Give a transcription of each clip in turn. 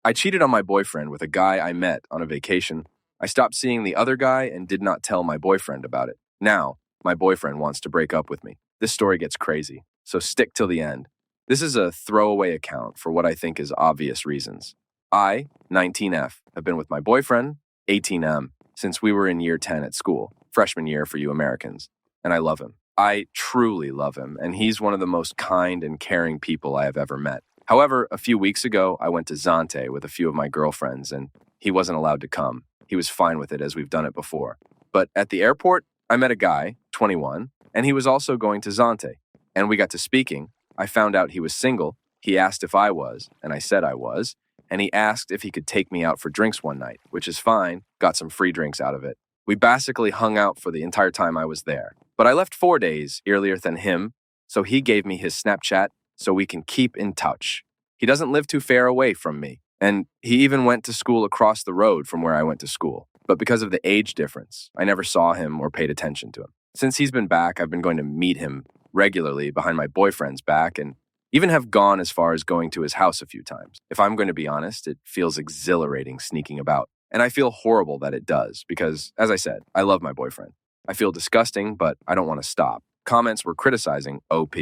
I cheated on my boyfriend with a guy I met on a vacation. I stopped seeing the other guy and did not tell my boyfriend about it. Now, my boyfriend wants to break up with me. This story gets crazy, so stick till the end. This is a throwaway account for what I think is obvious reasons. I, 19F, have been with my boyfriend, 18M, since we were in year 10 at school, freshman year for you Americans, and I love him. I truly love him, and he's one of the most kind and caring people I have ever met. However, a few weeks ago, I went to Zante with a few of my girlfriends, and he wasn't allowed to come. He was fine with it as we've done it before. But at the airport, I met a guy, 21, and he was also going to Zante. And we got to speaking. I found out he was single. He asked if I was, and I said I was. And he asked if he could take me out for drinks one night, which is fine, got some free drinks out of it. We basically hung out for the entire time I was there. But I left 4 days earlier than him, so he gave me his Snapchat so we can keep in touch. He doesn't live too far away from me, and he even went to school across the road from where I went to school. But because of the age difference, I never saw him or paid attention to him. Since he's been back, I've been going to meet him regularly behind my boyfriend's back and even have gone as far as going to his house a few times. If I'm going to be honest, it feels exhilarating sneaking about. And I feel horrible that it does because, as I said, I love my boyfriend. I feel disgusting, but I don't want to stop. Comments were criticizing OP,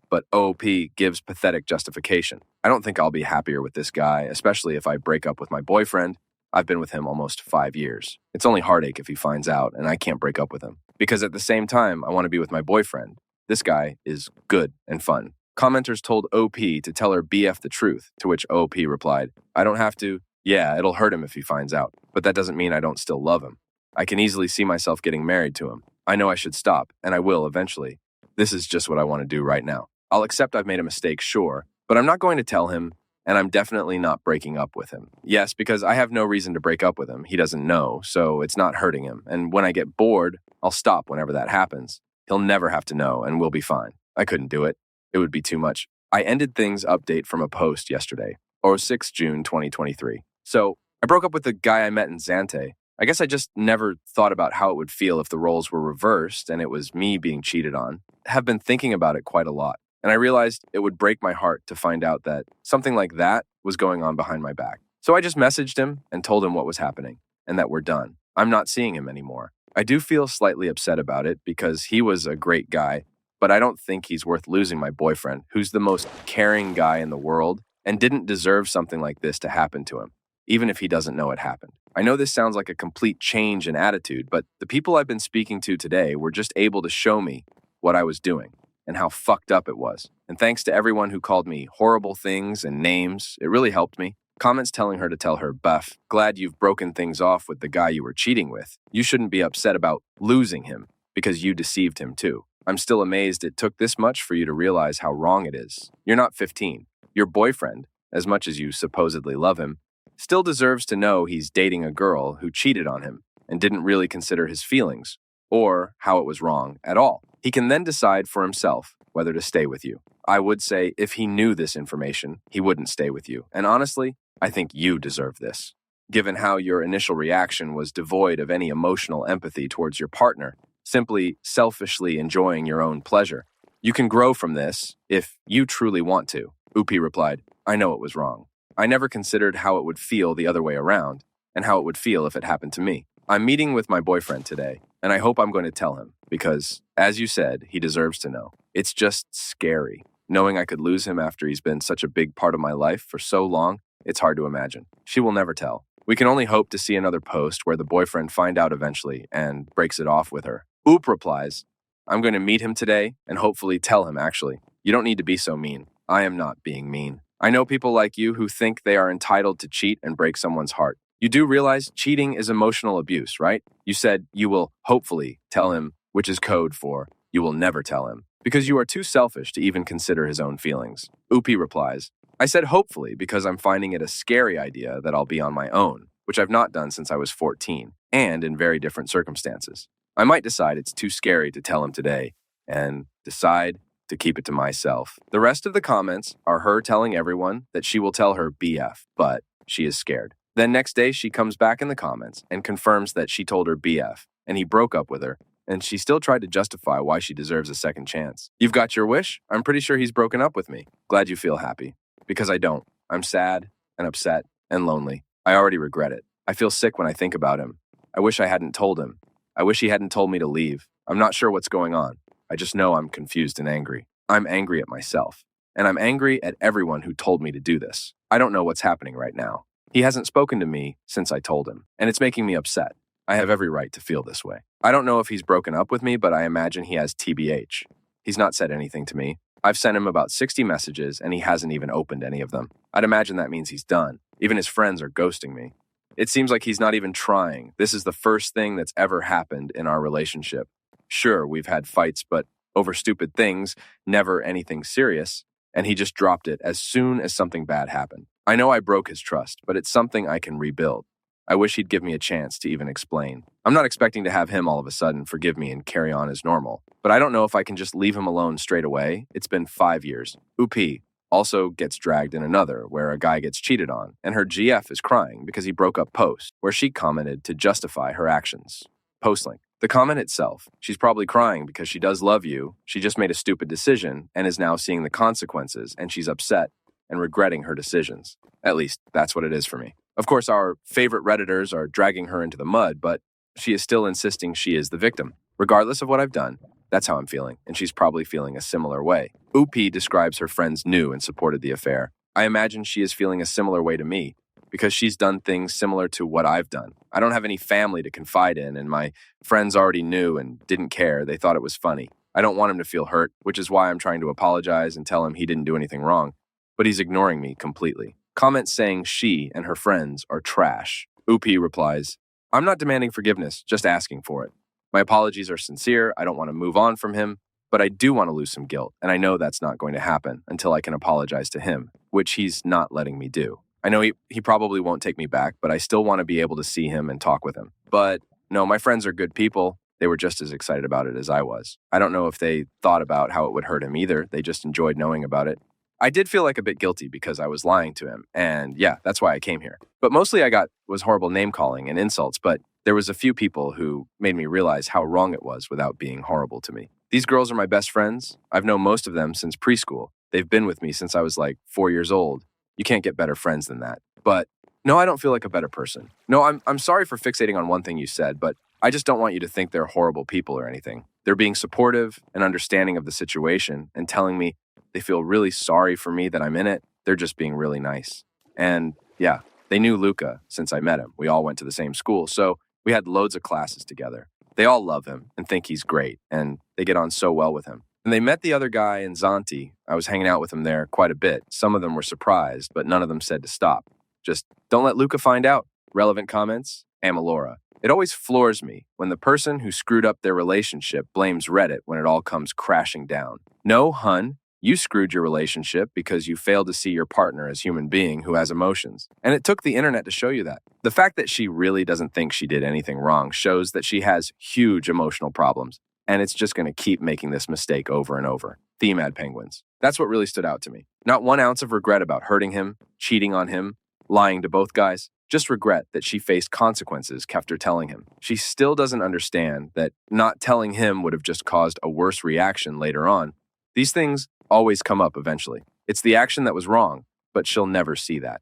but OP gives pathetic justification. I don't think I'll be happier with this guy, especially if I break up with my boyfriend. I've been with him almost 5 years. It's only heartache if he finds out and I can't break up with him. Because at the same time, I want to be with my boyfriend. This guy is good and fun. Commenters told OP to tell her BF the truth, to which OP replied, I don't have to. Yeah, it'll hurt him if he finds out, but that doesn't mean I don't still love him. I can easily see myself getting married to him. I know I should stop, and I will eventually. This is just what I want to do right now. I'll accept I've made a mistake, sure, but I'm not going to tell him, and I'm definitely not breaking up with him. Yes, because I have no reason to break up with him. He doesn't know, so it's not hurting him. And when I get bored, I'll stop whenever that happens. He'll never have to know, and we'll be fine. I couldn't do it. It would be too much. I ended things update from a post yesterday, or 6 June 2023. So I broke up with the guy I met in Zante. I guess I just never thought about how it would feel if the roles were reversed and it was me being cheated on. I have been thinking about it quite a lot. And I realized it would break my heart to find out that something like that was going on behind my back. So I just messaged him and told him what was happening and that we're done. I'm not seeing him anymore. I do feel slightly upset about it because he was a great guy, but I don't think he's worth losing my boyfriend, who's the most caring guy in the world and didn't deserve something like this to happen to him, even if he doesn't know it happened. I know this sounds like a complete change in attitude, but the people I've been speaking to today were just able to show me what I was doing and how fucked up it was. And thanks to everyone who called me horrible things and names, it really helped me. Comments telling her to tell her, Buff, glad you've broken things off with the guy you were cheating with. You shouldn't be upset about losing him because you deceived him too. I'm still amazed it took this much for you to realize how wrong it is. You're not 15. Your boyfriend, as much as you supposedly love him, still deserves to know he's dating a girl who cheated on him and didn't really consider his feelings or how it was wrong at all. He can then decide for himself whether to stay with you. I would say if he knew this information, he wouldn't stay with you. And honestly, I think you deserve this. Given how your initial reaction was devoid of any emotional empathy towards your partner, simply selfishly enjoying your own pleasure. You can grow from this if you truly want to. Upi replied, I know it was wrong. I never considered how it would feel the other way around and how it would feel if it happened to me. I'm meeting with my boyfriend today, and I hope I'm going to tell him because, as you said, he deserves to know. It's just scary. Knowing I could lose him after he's been such a big part of my life for so long, it's hard to imagine. She will never tell. We can only hope to see another post where the boyfriend find out eventually and breaks it off with her. Oop replies, I'm going to meet him today and hopefully tell him actually. You don't need to be so mean. I am not being mean. I know people like you who think they are entitled to cheat and break someone's heart. You do realize cheating is emotional abuse, right? You said you will hopefully tell him, which is code for you will never tell him, because you are too selfish to even consider his own feelings. Upi replies, I said hopefully because I'm finding it a scary idea that I'll be on my own, which I've not done since I was 14, and in very different circumstances. I might decide it's too scary to tell him today, and decide to keep it to myself. The rest of the comments are her telling everyone that she will tell her BF, but she is scared. Then next day, she comes back in the comments and confirms that she told her BF, and he broke up with her, and she still tried to justify why she deserves a second chance. You've got your wish? I'm pretty sure he's broken up with me. Glad you feel happy. Because I don't. I'm sad and upset and lonely. I already regret it. I feel sick when I think about him. I wish I hadn't told him. I wish he hadn't told me to leave. I'm not sure what's going on. I just know I'm confused and angry. I'm angry at myself. And I'm angry at everyone who told me to do this. I don't know what's happening right now. He hasn't spoken to me since I told him, and it's making me upset. I have every right to feel this way. I don't know if he's broken up with me, but I imagine he has TBH. He's not said anything to me. I've sent him about 60 messages, and he hasn't even opened any of them. I'd imagine that means he's done. Even his friends are ghosting me. It seems like he's not even trying. This is the first thing that's ever happened in our relationship. Sure, we've had fights, but over stupid things, never anything serious, and he just dropped it as soon as something bad happened. I know I broke his trust, but it's something I can rebuild. I wish he'd give me a chance to even explain. I'm not expecting to have him all of a sudden forgive me and carry on as normal, but I don't know if I can just leave him alone straight away. It's been 5 years. Upi also gets dragged in another, where a guy gets cheated on, and her GF is crying because he broke up post, where she commented to justify her actions. Postlink. The comment itself, she's probably crying because she does love you, she just made a stupid decision and is now seeing the consequences, and she's upset and regretting her decisions. At least, that's what it is for me. Of course, our favorite Redditors are dragging her into the mud, but she is still insisting she is the victim. Regardless of what I've done, that's how I'm feeling, and she's probably feeling a similar way. Upi describes her friends knew and supported the affair. I imagine she is feeling a similar way to me, because she's done things similar to what I've done. I don't have any family to confide in, and my friends already knew and didn't care. They thought it was funny. I don't want him to feel hurt, which is why I'm trying to apologize and tell him he didn't do anything wrong, but he's ignoring me completely. Comments saying she and her friends are trash. Upi replies, I'm not demanding forgiveness, just asking for it. My apologies are sincere. I don't want to move on from him, but I do want to lose some guilt, and I know that's not going to happen until I can apologize to him, which he's not letting me do. I know he probably won't take me back, but I still want to be able to see him and talk with him. But no, my friends are good people. They were just as excited about it as I was. I don't know if they thought about how it would hurt him either. They just enjoyed knowing about it. I did feel like a bit guilty because I was lying to him, and yeah, that's why I came here. But mostly I got was horrible name-calling and insults, but there was a few people who made me realize how wrong it was without being horrible to me. These girls are my best friends. I've known most of them since preschool. They've been with me since I was like 4 years old. You can't get better friends than that. But no, I don't feel like a better person. No, I'm sorry for fixating on one thing you said, but I just don't want you to think they're horrible people or anything. They're being supportive and understanding of the situation and telling me they feel really sorry for me that I'm in it. They're just being really nice. And yeah, they knew Luca since I met him. We all went to the same school, so we had loads of classes together. They all love him and think he's great, and they get on so well with him. And they met the other guy in Zanti. I was hanging out with him there quite a bit. Some of them were surprised, but none of them said to stop. Just don't let Luca find out. Relevant comments, Amalora. It always floors me when the person who screwed up their relationship blames Reddit when it all comes crashing down. No, hun, you screwed your relationship because you failed to see your partner as a human being who has emotions. And it took the internet to show you that. The fact that she really doesn't think she did anything wrong shows that she has huge emotional problems. And it's just going to keep making this mistake over and over. Theme ad penguins. That's what really stood out to me. Not 1 ounce of regret about hurting him, cheating on him, lying to both guys. Just regret that she faced consequences after telling him. She still doesn't understand that not telling him would have just caused a worse reaction later on. These things always come up eventually. It's the action that was wrong, but she'll never see that.